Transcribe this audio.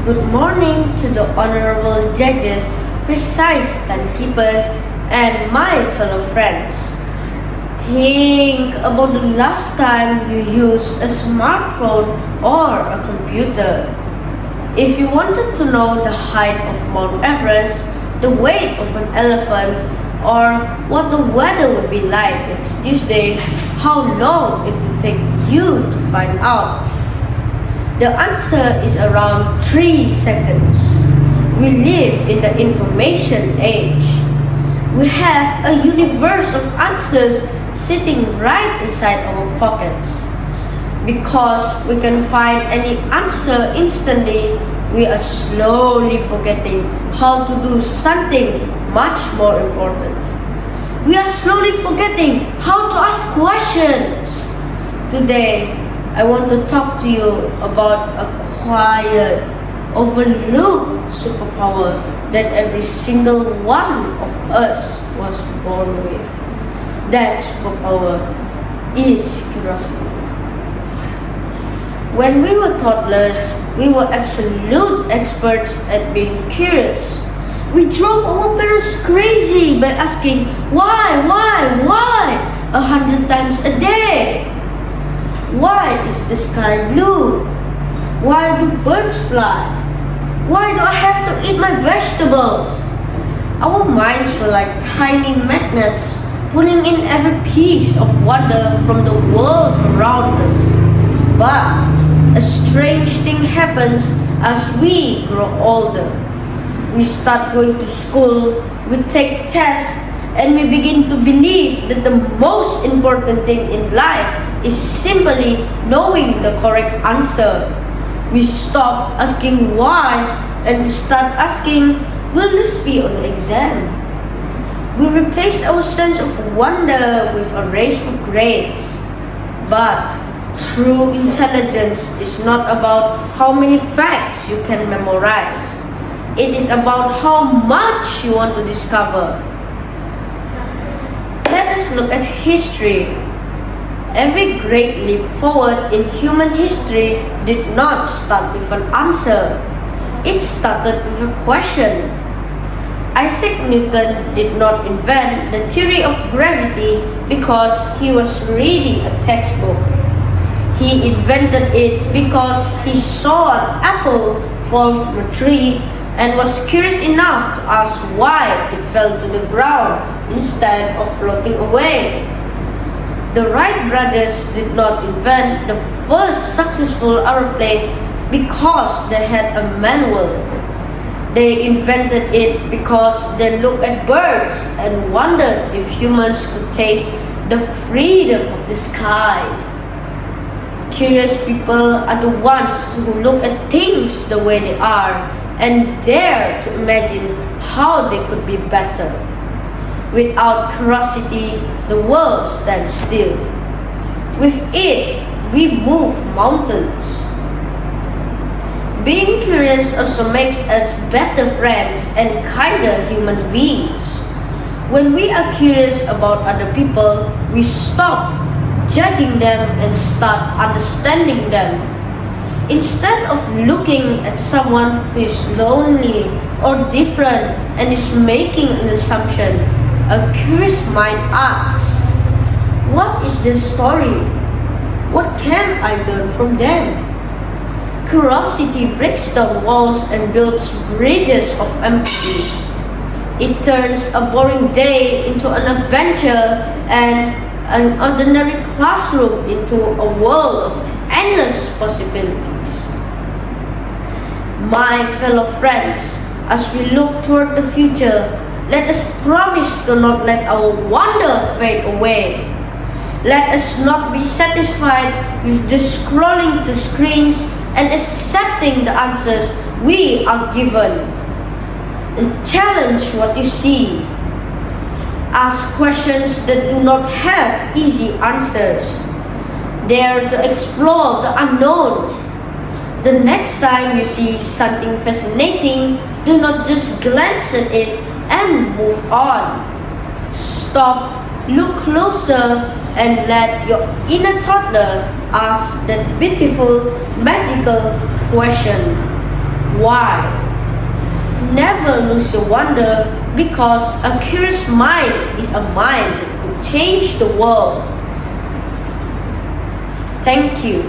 Good morning to the honorable judges, precise timekeepers, and my fellow friends. Think about the last time you used a smartphone or a computer. If you wanted to know the height of Mount Everest, the weight of an elephant, or what the weather would be like next Tuesday, how long it would take you to find out? The answer is around 3 seconds. We live in the information age. We have a universe of answers sitting right inside our pockets. Because we can find any answer instantly, we are slowly forgetting how to do something much more important. We are slowly forgetting how to ask questions. Today, I want to talk to you about a quiet, overlooked superpower that every single one of us was born with. That superpower is curiosity. When we were toddlers, we were absolute experts at being curious. We drove our parents crazy by asking why 100 times a day. Why is the sky blue? Why do birds fly? Why do I have to eat my vegetables? Our minds were like tiny magnets, pulling in every piece of wonder from the world around us. But a strange thing happens as we grow older. We start going to school, we take tests, and we begin to believe that the most important thing in life is simply knowing the correct answer. We stop asking why and start asking, will this be on the exam? We replace our sense of wonder with a race for grades. But true intelligence is not about how many facts you can memorize. It is about how much you want to discover. Let us look at history. Every great leap forward in human history did not start with an answer. It started with a question. Isaac Newton did not invent the theory of gravity because he was reading a textbook. He invented it because he saw an apple fall from a tree and was curious enough to ask why it fell to the ground instead of floating away. The Wright brothers did not invent the first successful aeroplane because they had a manual. They invented it because they looked at birds and wondered if humans could taste the freedom of the skies. Curious people are the ones who look at things the way they are and dare to imagine how they could be better. Without curiosity, the world stands still. With it, we move mountains. Being curious also makes us better friends and kinder human beings. When we are curious about other people, we stop judging them and start understanding them. Instead of looking at someone who is lonely or different and is making an assumption, a curious mind asks, what is their story? What can I learn from them? Curiosity breaks down walls and builds bridges of empathy. It turns a boring day into an adventure and an ordinary classroom into a world of endless possibilities. My fellow friends, as we look toward the future, let us promise to not let our wonder fade away. Let us not be satisfied with just scrolling through screens and accepting the answers we are given. And challenge what you see. Ask questions that do not have easy answers. Dare to explore the unknown. The next time you see something fascinating, do not just glance at it and move on. Stop, look closer, and let your inner toddler ask that beautiful, magical question. Why? Never lose your wonder, because a curious mind is a mind that could change the world. Thank you.